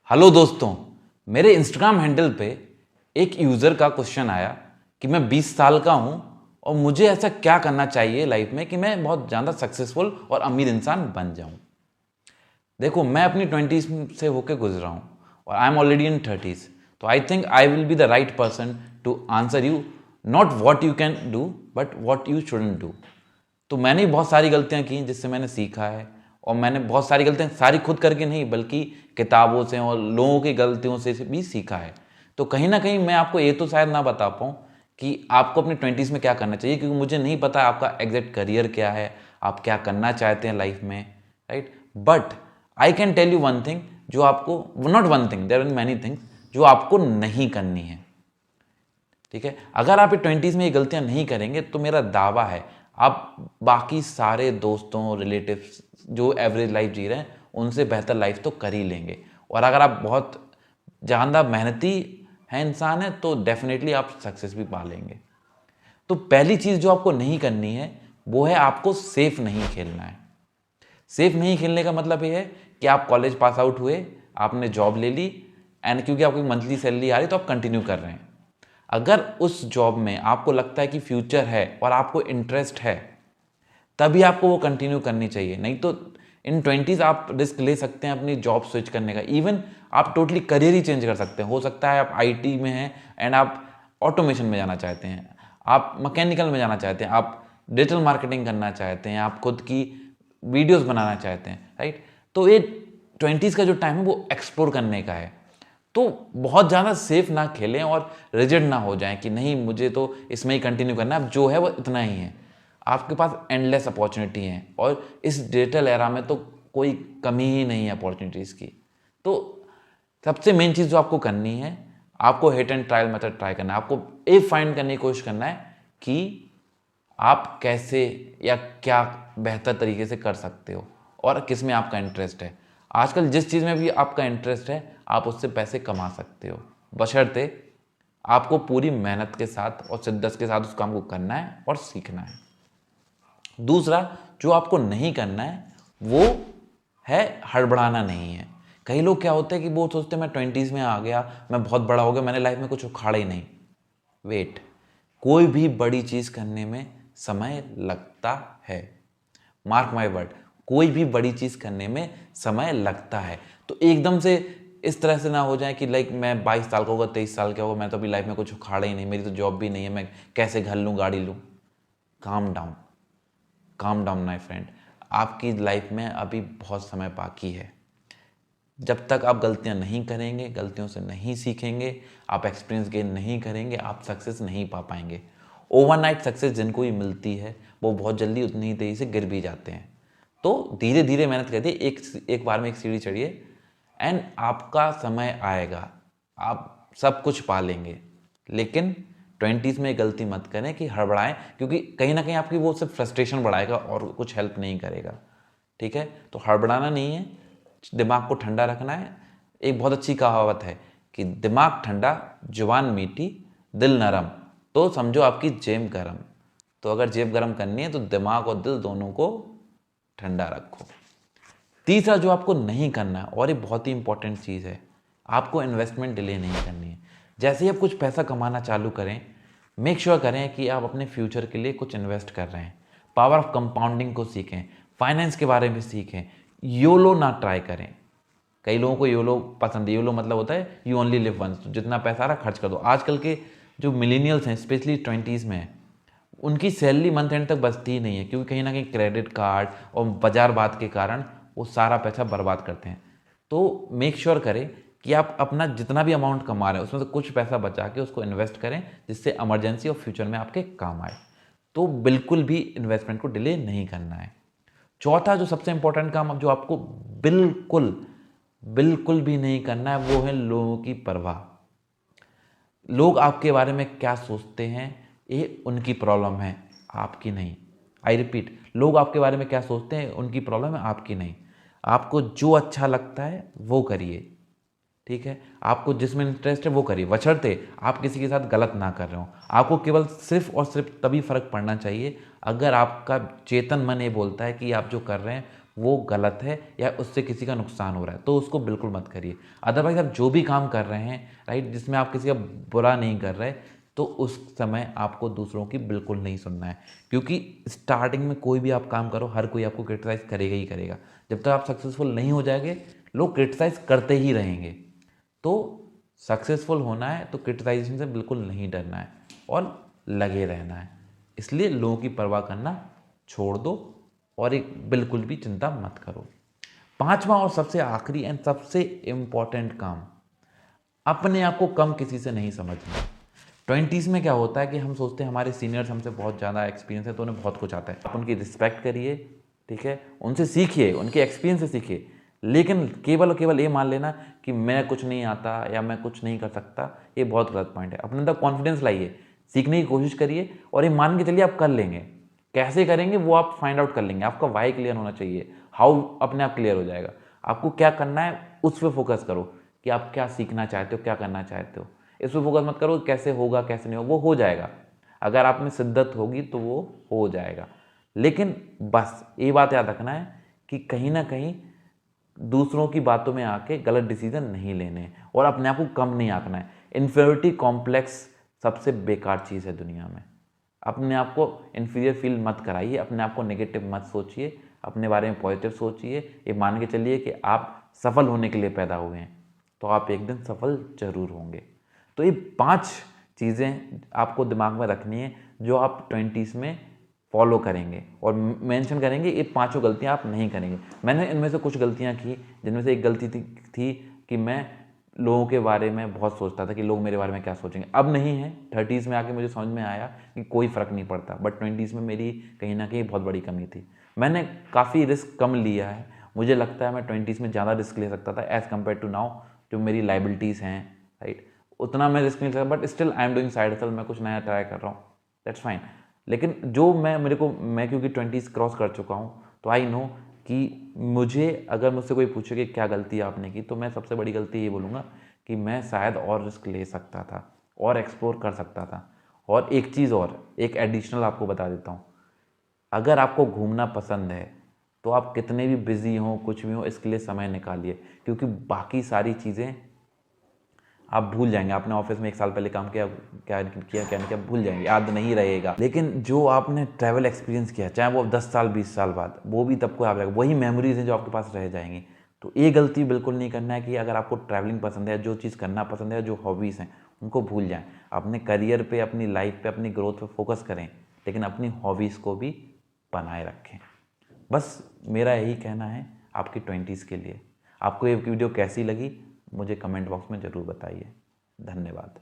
Hello दोस्तों, मेरे Instagram handle पे एक यूज़र का क्वेश्चन आया कि मैं 20 साल का हूँ और मुझे ऐसा क्या करना चाहिए लाइफ में कि मैं बहुत ज़्यादा सक्सेसफुल और अमीर इंसान बन जाऊँ। देखो, मैं अपनी 20s से होके गुजरा हूँ और I am already in 30s, तो I think I will be the right person to answer you, not what you can do but what you shouldn't do. तो मैंने भी बहुत सारी गलतियां की जिससे मैंने सीखा है, और मैंने बहुत सारी गलतियां सारी खुद करके नहीं बल्कि किताबों से और लोगों की गलतियों से भी सीखा है। तो कहीं ना कहीं मैं आपको ये तो शायद ना बता पाऊँ कि आपको अपनी 20s में क्या करना चाहिए, क्योंकि मुझे नहीं पता आपका एग्जैक्ट करियर क्या है, आप क्या करना चाहते हैं लाइफ में, right. But I can tell you one thing जो आपको, not one thing, there are many things जो आपको नहीं करनी है। ठीक है, अगर आप 20s में ये गलतियां नहीं करेंगे तो मेरा दावा है आप बाकी सारे दोस्तों, रिलेटिव्स जो एवरेज लाइफ जी रहे हैं उनसे बेहतर लाइफ तो कर ही लेंगे। और अगर आप बहुत ज़्यादा मेहनती हैं इंसान है तो डेफिनेटली आप सक्सेस भी पा लेंगे। तो पहली चीज़ जो आपको नहीं करनी है वो है आपको सेफ नहीं खेलना है। सेफ नहीं खेलने का मतलब ये है कि आप कॉलेज पास आउट हुए, आपने जॉब ले ली एंड क्योंकि आपकी मंथली सैलरी आ रही तो आप कंटिन्यू कर रहे हैं। अगर उस जॉब में आपको लगता है कि फ्यूचर है और आपको इंटरेस्ट है तभी आपको वो कंटिन्यू करनी चाहिए। नहीं तो इन 20s आप रिस्क ले सकते हैं अपनी जॉब स्विच करने का। इवन आप टोटली करियर ही चेंज कर सकते हैं। हो सकता है आप आईटी में हैं एंड आप ऑटोमेशन में जाना चाहते हैं, आप मैकेनिकल में जाना चाहते हैं, आप डिजिटल मार्केटिंग करना चाहते हैं, आप खुद की वीडियोस बनाना चाहते हैं, राइट। तो ये 20s का जो टाइम है वो एक्सप्लोर करने का है। तो बहुत ज़्यादा सेफ ना खेलें और रिजिड ना हो जाएं कि नहीं मुझे तो इसमें ही कंटिन्यू करना है, अब जो है वो इतना ही है। आपके पास एंडलेस अपॉर्चुनिटी हैं और इस डिजिटल एरा में तो कोई कमी ही नहीं है अपॉर्चुनिटीज़ की। तो सबसे मेन चीज़ जो आपको करनी है, आपको hit and trial method try करना है। आपको ये फाइंड करने की कोशिश करना है कि आप कैसे या क्या बेहतर तरीके से कर सकते हो और किस में आपका इंटरेस्ट है। आजकल जिस चीज़ में भी आपका इंटरेस्ट है आप उससे पैसे कमा सकते हो, बशर्ते आपको पूरी मेहनत के साथ और शिद्दत के साथ उस काम को करना है और सीखना है। दूसरा जो आपको नहीं करना है वो है हड़बड़ाना नहीं है। कई लोग क्या होते हैं कि वो सोचते हैं मैं 20s में आ गया, मैं बहुत बड़ा हो गया, मैंने लाइफ में कुछ उखाड़ा ही नहीं। वेट, कोई भी बड़ी चीज़ करने में समय लगता है। मार्क माय वर्ड, कोई भी बड़ी चीज़ करने में समय लगता है। तो एकदम से इस तरह से ना हो जाए कि लाइक मैं 22 साल का होगा, 23 साल का होगा, मैं तो अभी लाइफ में कुछ उखाड़ा ही नहीं, मेरी तो जॉब भी नहीं है, मैं कैसे घर लूँ, गाड़ी लूँ। Calm down, calm down my friend. आपकी लाइफ में अभी बहुत समय बाकी है। जब तक आप गलतियां नहीं करेंगे, गलतियों से नहीं सीखेंगे, आप एक्सपीरियंस गेन नहीं करेंगे, आप सक्सेस नहीं पा पाएंगे। ओवरनाइट सक्सेस जिनको भी मिलती है वो बहुत जल्दी उतनी ही तेज़ी से गिर भी जाते हैं। तो धीरे धीरे मेहनत करिए, एक बार में एक सीढ़ी चढ़िए एंड आपका समय आएगा, आप सब कुछ पा लेंगे। लेकिन 20s में गलती मत करें कि हड़बड़ाएं, क्योंकि कहीं ना कहीं आपकी वो सिर्फ फ्रस्ट्रेशन बढ़ाएगा और कुछ हेल्प नहीं करेगा। ठीक है, तो हड़बड़ाना नहीं है, दिमाग को ठंडा रखना है। एक बहुत अच्छी कहावत है कि दिमाग ठंडा, जुबान मीठी, दिल नरम, तो समझो आपकी जेब गरम। तो अगर जेब गरम करनी है तो दिमाग और दिल दोनों को ठंडा रखो। तीसरा जो आपको नहीं करना है, और ये बहुत ही इंपॉर्टेंट चीज़ है, आपको इन्वेस्टमेंट डिले नहीं करनी है। जैसे ही आप कुछ पैसा कमाना चालू करें, मेक श्योर करें कि आप अपने फ्यूचर के लिए कुछ इन्वेस्ट कर रहे हैं। पावर ऑफ कंपाउंडिंग को सीखें, फाइनेंस के बारे में सीखें, योलो ना ट्राई करें। कई लोगों को योलो पसंद है। योलो मतलब होता है यू ओनली लिव वंस, जितना पैसा आ रहा खर्च कर दो। आजकल के जो मिलीनियल्स हैं, स्पेशली 20s में, उनकी सैलरी मंथ एंड तक बचती ही नहीं है, क्योंकि कहीं ना कहीं क्रेडिट कार्ड और बाजार बात के कारण वो सारा पैसा बर्बाद करते हैं। तो मेक श्योर करें कि आप अपना जितना भी अमाउंट कमा रहे हैं उसमें से कुछ पैसा बचा के उसको इन्वेस्ट करें, जिससे इमरजेंसी और फ्यूचर में आपके काम आए। तो बिल्कुल भी इन्वेस्टमेंट को डिले नहीं करना है। चौथा जो सबसे इंपॉर्टेंट काम अब जो आपको बिल्कुल बिल्कुल भी नहीं करना है वो है लोगों की परवाह। लोग आपके बारे में क्या सोचते हैं ये उनकी प्रॉब्लम है, आपकी नहीं। आई रिपीट, लोग आपके बारे में क्या सोचते हैं उनकी प्रॉब्लम है, आपकी नहीं। आपको जो अच्छा लगता है वो करिए, ठीक है। आपको जिसमें इंटरेस्ट है वो करिए, बशर्ते आप किसी के साथ गलत ना कर रहे हो। आपको केवल सिर्फ और सिर्फ तभी फर्क पड़ना चाहिए अगर आपका चेतन मन ये बोलता है कि आप जो कर रहे हैं वो गलत है या उससे किसी का नुकसान हो रहा है, तो उसको बिल्कुल मत करिए। अदरवाइज आप जो भी काम कर रहे हैं, राइट, जिसमें आप किसी का बुरा नहीं कर रहे, तो उस समय आपको दूसरों की बिल्कुल नहीं सुनना है। क्योंकि स्टार्टिंग में कोई भी आप काम करो, हर कोई आपको क्रिटिसाइज़ करेगा ही करेगा। जब तक आप सक्सेसफुल नहीं हो जाएंगे, लोग क्रिटिसाइज़ करते ही रहेंगे। तो सक्सेसफुल होना है तो क्रिटिसाइजेशन से बिल्कुल नहीं डरना है और लगे रहना है। इसलिए लोगों की परवाह करना छोड़ दो और एक बिल्कुल भी चिंता मत करो। 5वां और सबसे आखिरी एंड सबसे इम्पॉर्टेंट काम, अपने आप को कम किसी से नहीं समझना। 20s में क्या होता है कि हम सोचते हैं हमारे सीनियर्स हमसे बहुत ज़्यादा एक्सपीरियंस है तो उन्हें बहुत कुछ आता है। आप उनकी रिस्पेक्ट करिए, ठीक है, उनसे सीखिए, उनके एक्सपीरियंस से सीखिए, लेकिन केवल और केवल ये मान लेना कि मैं कुछ नहीं आता या मैं कुछ नहीं कर सकता, ये बहुत गलत पॉइंट है। अपने अंदर कॉन्फिडेंस लाइए, सीखने की कोशिश करिए और ये मान के चलिए आप कर लेंगे। कैसे करेंगे वो आप फाइंड आउट कर लेंगे। आपका वाई क्लियर होना चाहिए, हाउ अपने आप क्लियर हो जाएगा। आपको क्या करना है उस पर फोकस करो कि आप क्या सीखना चाहते हो, क्या करना चाहते हो। इस पर फोकस मत करो कैसे होगा कैसे नहीं होगा, वो हो जाएगा। अगर आप में शिद्दत होगी तो वो हो जाएगा। लेकिन बस ये बात याद रखना है कि कहीं ना कहीं दूसरों की बातों में आके गलत डिसीजन नहीं लेने हैं और अपने आप को कम नहीं आंकना है। इन्फीरियरिटी कॉम्प्लेक्स सबसे बेकार चीज़ है दुनिया में। अपने आप को इन्फीरियर फील मत कराइए, अपने आप को नेगेटिव मत सोचिए, अपने बारे में पॉजिटिव सोचिए। ये मान के चलिए कि आप सफल होने के लिए पैदा हुए हैं, तो आप एक दिन सफल जरूर होंगे। तो ये 5 चीज़ें आपको दिमाग में रखनी है जो आप 20s में फॉलो करेंगे और मेंशन करेंगे। ये 5 गलतियां आप नहीं करेंगे। मैंने इनमें से कुछ गलतियां की, जिनमें से एक गलती थी कि मैं लोगों के बारे में बहुत सोचता था कि लोग मेरे बारे में क्या सोचेंगे। अब नहीं है, 30s में आके मुझे समझ में आया कि कोई फ़र्क नहीं पड़ता। बट 20s में मेरी कहीं ना कहीं बहुत बड़ी कमी थी। मैंने काफ़ी रिस्क कम लिया है। मुझे लगता है मैं 20s में ज़्यादा रिस्क ले सकता था एज़ कम्पेयर टू नाउ। जो मेरी लाइबिलिटीज़ हैं, राइट, उतना मैं रिस्क नहीं ले सकता। But still I am doing side hustle, मैं कुछ नया ट्राई कर रहा हूँ, दैट्स फाइन। लेकिन जो मैं क्योंकि 20s क्रॉस कर चुका हूँ, तो आई नो कि मुझे अगर मुझसे कोई पूछे कि क्या गलती आपने की, तो मैं सबसे बड़ी गलती ये बोलूँगा कि मैं शायद और रिस्क ले सकता था और एक्सप्लोर कर सकता था। और एक चीज़ और, एक एडिशनल आपको बता देता हूँ, अगर आपको घूमना पसंद है तो आप कितने भी बिजी हों, कुछ भी हो, इसके लिए समय निकालिए। क्योंकि बाकी सारी चीज़ें आप भूल जाएंगे। आपने ऑफिस में 1 साल पहले काम किया, क्या किया क्या नहीं किया, भूल जाएंगे, याद नहीं रहेगा। लेकिन जो आपने ट्रैवल एक्सपीरियंस किया, चाहे वो 10 साल 20 साल बाद, वो भी तब को याद रहेगा। वही मेमोरीज हैं जो आपके पास रह जाएंगी। तो ये गलती बिल्कुल नहीं करना है कि अगर आपको ट्रैवलिंग पसंद है, जो चीज़ करना पसंद है, जो हॉबीज़ हैं, उनको भूल जाएं। अपने करियर पे, अपनी लाइफ पे, अपनी ग्रोथ पे फोकस करें, लेकिन अपनी हॉबीज़ को भी बनाए रखें। बस मेरा यही कहना है आपकी 20s के लिए। आपको ये वीडियो कैसी लगी मुझे कमेंट बॉक्स में ज़रूर बताइए। धन्यवाद।